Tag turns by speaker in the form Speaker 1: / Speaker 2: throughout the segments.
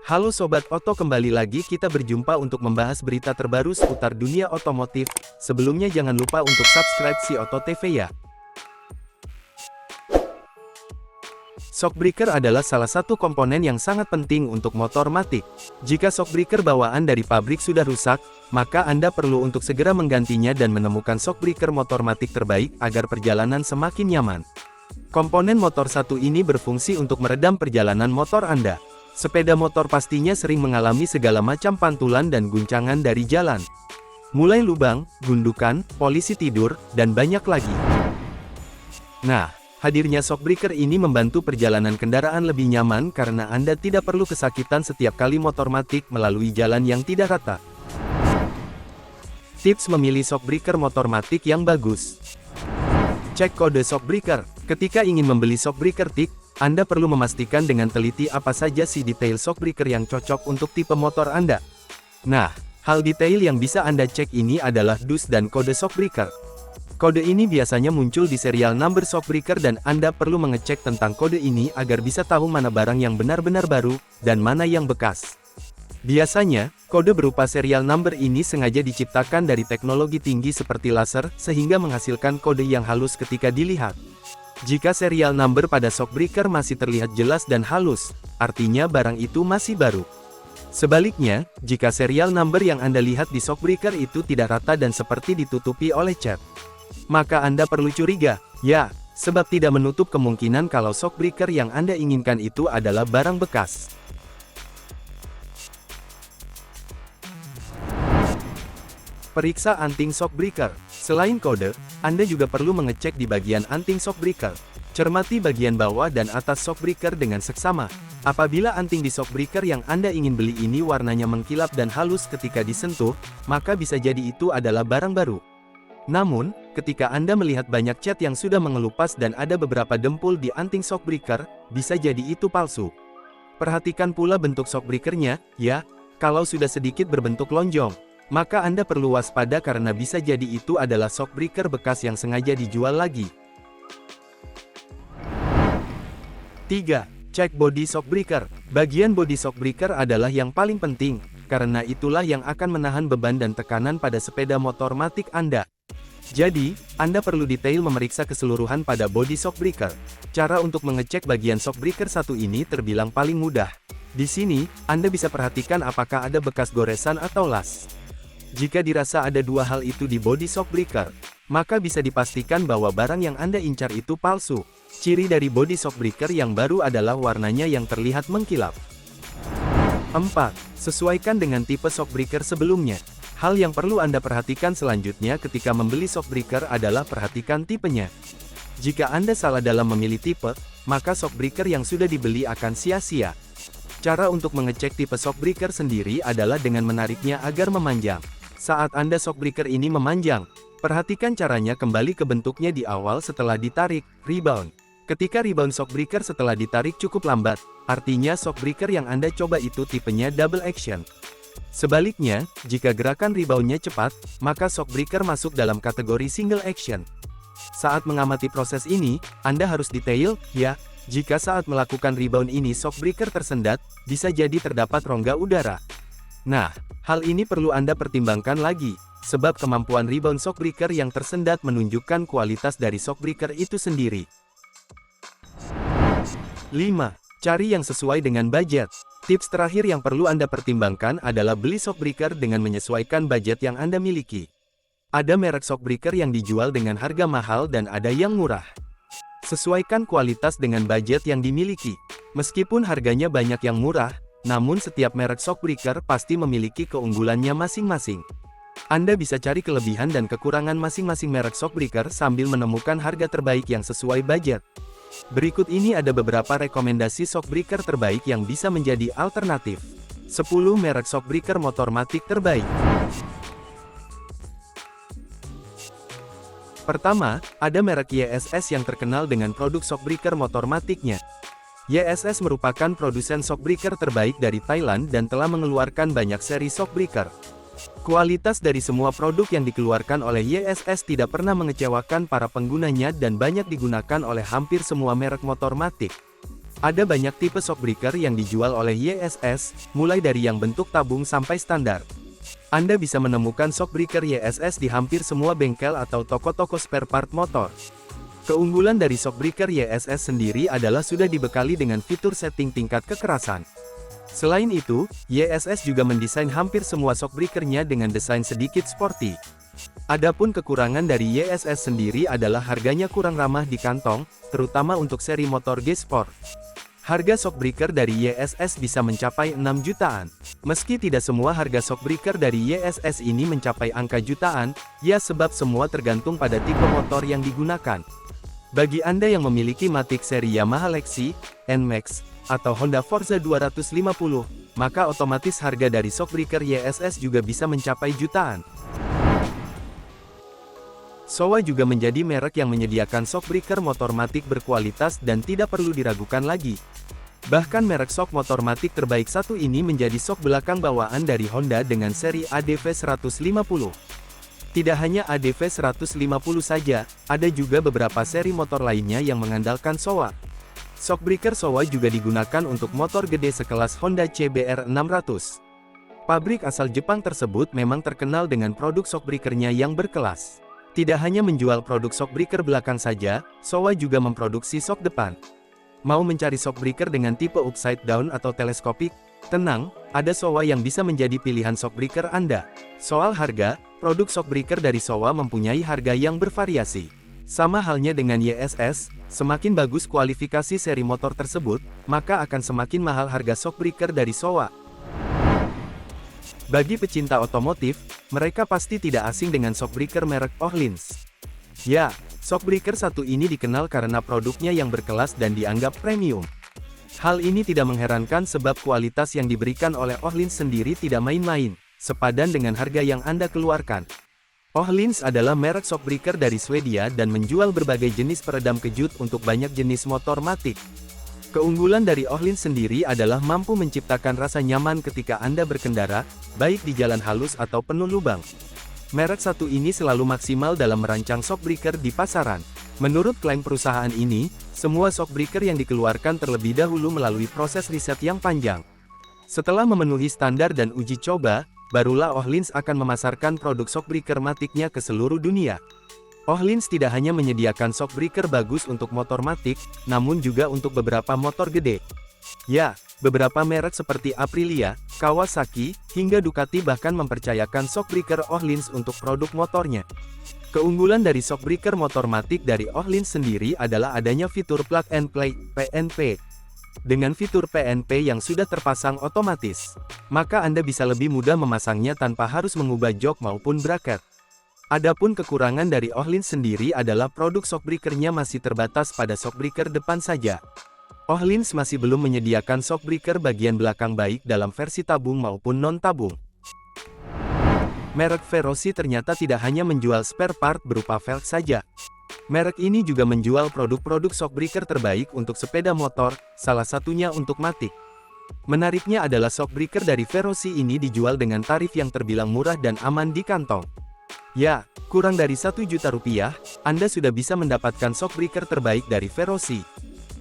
Speaker 1: Halo Sobat Oto, kembali lagi kita berjumpa untuk membahas berita terbaru seputar dunia otomotif. Sebelumnya jangan lupa untuk subscribe si Oto TV ya. Shockbreaker adalah salah satu komponen yang sangat penting untuk motor matic. Jika shockbreaker bawaan dari pabrik sudah rusak, maka Anda perlu untuk segera menggantinya dan menemukan shockbreaker motor matic terbaik agar perjalanan semakin nyaman. Komponen motor satu ini berfungsi untuk meredam perjalanan motor Anda. Sepeda motor pastinya sering mengalami segala macam pantulan dan guncangan dari jalan. Mulai lubang, gundukan, polisi tidur, dan banyak lagi. Nah, hadirnya shockbreaker ini membantu perjalanan kendaraan lebih nyaman karena Anda tidak perlu kesakitan setiap kali motor matic melalui jalan yang tidak rata. Tips memilih shockbreaker motor matic yang bagus. Cek kode shockbreaker. Ketika ingin membeli shockbreaker TIK, Anda perlu memastikan dengan teliti apa saja sih detail shockbreaker yang cocok untuk tipe motor Anda. Nah, hal detail yang bisa Anda cek ini adalah dus dan kode shockbreaker. Kode ini biasanya muncul di serial number shockbreaker dan Anda perlu mengecek tentang kode ini agar bisa tahu mana barang yang benar-benar baru, dan mana yang bekas. Biasanya, kode berupa serial number ini sengaja diciptakan dari teknologi tinggi seperti laser, sehingga menghasilkan kode yang halus ketika dilihat. Jika serial number pada shockbreaker masih terlihat jelas dan halus, artinya barang itu masih baru. Sebaliknya, jika serial number yang Anda lihat di shockbreaker itu tidak rata dan seperti ditutupi oleh cat, maka Anda perlu curiga, ya, sebab tidak menutup kemungkinan kalau shockbreaker yang Anda inginkan itu adalah barang bekas. Periksa anting shockbreaker. Selain kode, Anda juga perlu mengecek di bagian anting shockbreaker. Cermati bagian bawah dan atas shockbreaker dengan seksama. Apabila anting di shockbreaker yang Anda ingin beli ini warnanya mengkilap dan halus ketika disentuh, maka bisa jadi itu adalah barang baru. Namun, ketika Anda melihat banyak cat yang sudah mengelupas dan ada beberapa dempul di anting shockbreaker, bisa jadi itu palsu. Perhatikan pula bentuk shockbreakernya, ya. Kalau sudah sedikit berbentuk lonjong, maka Anda perlu waspada karena bisa jadi itu adalah shockbreaker bekas yang sengaja dijual lagi. 3. Cek bodi shockbreaker. Bagian bodi shockbreaker adalah yang paling penting, karena itulah yang akan menahan beban dan tekanan pada sepeda motor matic Anda. Jadi, Anda perlu detail memeriksa keseluruhan pada bodi shockbreaker. Cara untuk mengecek bagian shockbreaker satu ini terbilang paling mudah. Di sini, Anda bisa perhatikan apakah ada bekas goresan atau las. Jika dirasa ada dua hal itu di bodi shockbreaker, maka bisa dipastikan bahwa barang yang Anda incar itu palsu. Ciri dari bodi shockbreaker yang baru adalah warnanya yang terlihat mengkilap. 4. Sesuaikan dengan tipe shockbreaker sebelumnya. Hal yang perlu Anda perhatikan selanjutnya ketika membeli shockbreaker adalah perhatikan tipenya. Jika Anda salah dalam memilih tipe, maka shockbreaker yang sudah dibeli akan sia-sia. Cara untuk mengecek tipe shockbreaker sendiri adalah dengan menariknya agar memanjang. Saat Anda shockbreaker ini memanjang, perhatikan caranya kembali ke bentuknya di awal setelah ditarik, rebound. Ketika rebound shockbreaker setelah ditarik cukup lambat, artinya shockbreaker yang Anda coba itu tipenya double action. Sebaliknya, jika gerakan reboundnya cepat, maka shockbreaker masuk dalam kategori single action. Saat mengamati proses ini, Anda harus detail, ya. Jika saat melakukan rebound ini shockbreaker tersendat, bisa jadi terdapat rongga udara. Nah, hal ini perlu Anda pertimbangkan lagi, sebab kemampuan rebound shockbreaker yang tersendat menunjukkan kualitas dari shockbreaker itu sendiri. 5. Cari yang sesuai dengan budget. Tips terakhir yang perlu Anda pertimbangkan adalah beli shockbreaker dengan menyesuaikan budget yang Anda miliki. Ada merek shockbreaker yang dijual dengan harga mahal dan ada yang murah. Sesuaikan kualitas dengan budget yang dimiliki. Meskipun harganya banyak yang murah, namun setiap merek shockbreaker pasti memiliki keunggulannya masing-masing. Anda bisa cari kelebihan dan kekurangan masing-masing merek shockbreaker sambil menemukan harga terbaik yang sesuai budget. Berikut ini ada beberapa rekomendasi shockbreaker terbaik yang bisa menjadi alternatif. 10 merek shockbreaker motor matic terbaik. Pertama, ada merek YSS yang terkenal dengan produk shockbreaker motor maticnya. YSS merupakan produsen shockbreaker terbaik dari Thailand dan telah mengeluarkan banyak seri shockbreaker. Kualitas dari semua produk yang dikeluarkan oleh YSS tidak pernah mengecewakan para penggunanya dan banyak digunakan oleh hampir semua merek motor matic. Ada banyak tipe shockbreaker yang dijual oleh YSS, mulai dari yang bentuk tabung sampai standar. Anda bisa menemukan shockbreaker YSS di hampir semua bengkel atau toko-toko spare part motor. Keunggulan dari shockbreaker YSS sendiri adalah sudah dibekali dengan fitur setting tingkat kekerasan. Selain itu, YSS juga mendesain hampir semua shockbreakernya dengan desain sedikit sporty. Adapun kekurangan dari YSS sendiri adalah harganya kurang ramah di kantong, terutama untuk seri motor G-Sport. Harga shockbreaker dari YSS bisa mencapai 6 jutaan. Meski tidak semua harga shockbreaker dari YSS ini mencapai angka jutaan, ya sebab semua tergantung pada tipe motor yang digunakan. Bagi Anda yang memiliki Matic seri Yamaha Lexi, NMAX, atau Honda Forza 250, maka otomatis harga dari shockbreaker YSS juga bisa mencapai jutaan. Showa juga menjadi merek yang menyediakan shockbreaker motor matic berkualitas dan tidak perlu diragukan lagi. Bahkan merek shock motor matic terbaik satu ini menjadi shock belakang bawaan dari Honda dengan seri ADV 150. Tidak hanya ADV 150 saja, ada juga beberapa seri motor lainnya yang mengandalkan Showa. Shockbreaker Showa juga digunakan untuk motor gede sekelas Honda CBR 600. Pabrik asal Jepang tersebut memang terkenal dengan produk shockbreakernya yang berkelas. Tidak hanya menjual produk shockbreaker belakang saja, Showa juga memproduksi shock depan. Mau mencari shockbreaker dengan tipe upside down atau teleskopik? Tenang, ada Showa yang bisa menjadi pilihan shockbreaker Anda. Soal harga, produk shockbreaker dari Showa mempunyai harga yang bervariasi. Sama halnya dengan YSS, semakin bagus kualifikasi seri motor tersebut, maka akan semakin mahal harga shockbreaker dari Showa. Bagi pecinta otomotif, mereka pasti tidak asing dengan shockbreaker merek Öhlins. Ya, shockbreaker satu ini dikenal karena produknya yang berkelas dan dianggap premium. Hal ini tidak mengherankan sebab kualitas yang diberikan oleh Öhlins sendiri tidak main-main, sepadan dengan harga yang Anda keluarkan. Öhlins adalah merek shockbreaker dari Swedia dan menjual berbagai jenis peredam kejut untuk banyak jenis motor matic. Keunggulan dari Öhlins sendiri adalah mampu menciptakan rasa nyaman ketika Anda berkendara, baik di jalan halus atau penuh lubang. Merek satu ini selalu maksimal dalam merancang shockbreaker di pasaran. Menurut klaim perusahaan ini, semua shockbreaker yang dikeluarkan terlebih dahulu melalui proses riset yang panjang. Setelah memenuhi standar dan uji coba, barulah Öhlins akan memasarkan produk shockbreaker maticnya ke seluruh dunia. Öhlins tidak hanya menyediakan shockbreaker bagus untuk motor matic, namun juga untuk beberapa motor gede. Ya, beberapa merek seperti Aprilia, Kawasaki, hingga Ducati bahkan mempercayakan shockbreaker Öhlins untuk produk motornya. Keunggulan dari shockbreaker motor matic dari Öhlins sendiri adalah adanya fitur Plug and Play, PNP. Dengan fitur PNP yang sudah terpasang otomatis, maka Anda bisa lebih mudah memasangnya tanpa harus mengubah jok maupun bracket. Adapun kekurangan dari Öhlins sendiri adalah produk shockbreakernya masih terbatas pada shockbreaker depan saja. Öhlins masih belum menyediakan shockbreaker bagian belakang baik dalam versi tabung maupun non-tabung. Merek Verosi ternyata tidak hanya menjual spare part berupa velg saja. Merek ini juga menjual produk-produk shockbreaker terbaik untuk sepeda motor, salah satunya untuk matic. Menariknya adalah shockbreaker dari Verosi ini dijual dengan tarif yang terbilang murah dan aman di kantong. Ya, kurang dari 1 juta rupiah, Anda sudah bisa mendapatkan shockbreaker terbaik dari Verosi.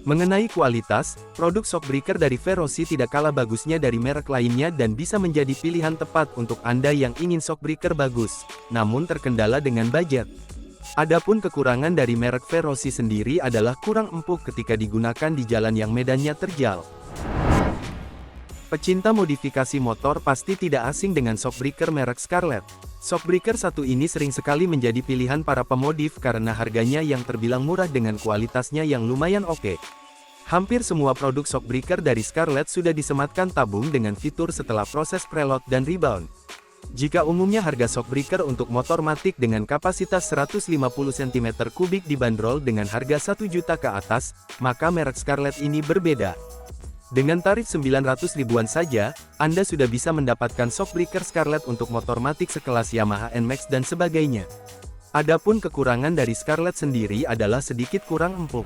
Speaker 1: Mengenai kualitas, produk shockbreaker dari Verosi tidak kalah bagusnya dari merek lainnya dan bisa menjadi pilihan tepat untuk Anda yang ingin shockbreaker bagus, namun terkendala dengan budget. Adapun kekurangan dari merek Verosi sendiri adalah kurang empuk ketika digunakan di jalan yang medannya terjal. Pecinta modifikasi motor pasti tidak asing dengan shockbreaker merek Scarlett. Shockbreaker satu ini sering sekali menjadi pilihan para pemodif karena harganya yang terbilang murah dengan kualitasnya yang lumayan oke. Hampir semua produk shockbreaker dari Scarlett sudah disematkan tabung dengan fitur setelah proses preload dan rebound. Jika umumnya harga shockbreaker untuk motor matic dengan kapasitas 150 cm3 dibanderol dengan harga 1 juta ke atas, maka merek Scarlett ini berbeda. Dengan tarif 900 ribuan saja, Anda sudah bisa mendapatkan shockbreaker Scarlett untuk motor matic sekelas Yamaha NMAX dan sebagainya. Adapun kekurangan dari Scarlett sendiri adalah sedikit kurang empuk.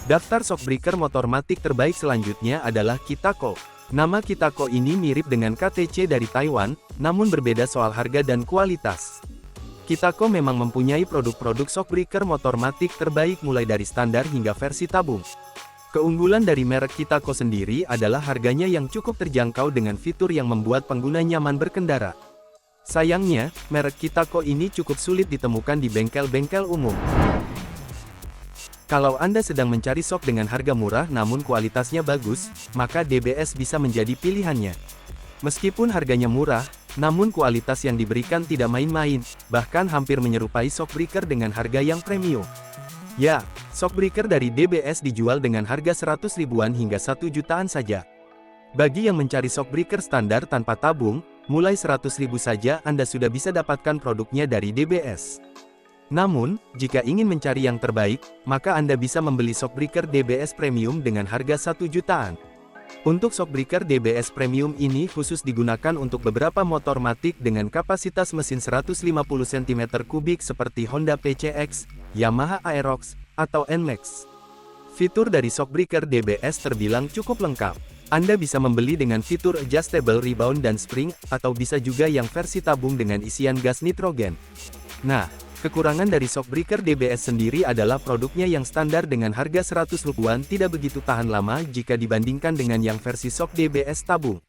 Speaker 1: Daftar shockbreaker motor matic terbaik selanjutnya adalah Kitako. Nama Kitako ini mirip dengan KTC dari Taiwan, namun berbeda soal harga dan kualitas. Kitako memang mempunyai produk-produk shockbreaker motor matic terbaik mulai dari standar hingga versi tabung. Keunggulan dari merek Kitako sendiri adalah harganya yang cukup terjangkau dengan fitur yang membuat pengguna nyaman berkendara. Sayangnya, merek Kitako ini cukup sulit ditemukan di bengkel-bengkel umum. Kalau Anda sedang mencari sok dengan harga murah namun kualitasnya bagus, maka DBS bisa menjadi pilihannya. Meskipun harganya murah, namun kualitas yang diberikan tidak main-main, bahkan hampir menyerupai shockbreaker dengan harga yang premium. Ya, shockbreaker dari DBS dijual dengan harga 100 ribuan hingga 1 jutaan saja. Bagi yang mencari shockbreaker standar tanpa tabung, mulai 100 ribu saja Anda sudah bisa dapatkan produknya dari DBS. Namun, jika ingin mencari yang terbaik, maka Anda bisa membeli shockbreaker DBS Premium dengan harga 1 jutaan. Untuk shockbreaker DBS Premium ini khusus digunakan untuk beberapa motor matic dengan kapasitas mesin 150 cm3 seperti Honda PCX, Yamaha Aerox, atau NMAX. Fitur dari shockbreaker DBS terbilang cukup lengkap. Anda bisa membeli dengan fitur adjustable rebound dan spring, atau bisa juga yang versi tabung dengan isian gas nitrogen. Nah, kekurangan dari shockbreaker DBS sendiri adalah produknya yang standar dengan harga 100 ribuan tidak begitu tahan lama jika dibandingkan dengan yang versi shock DBS tabung.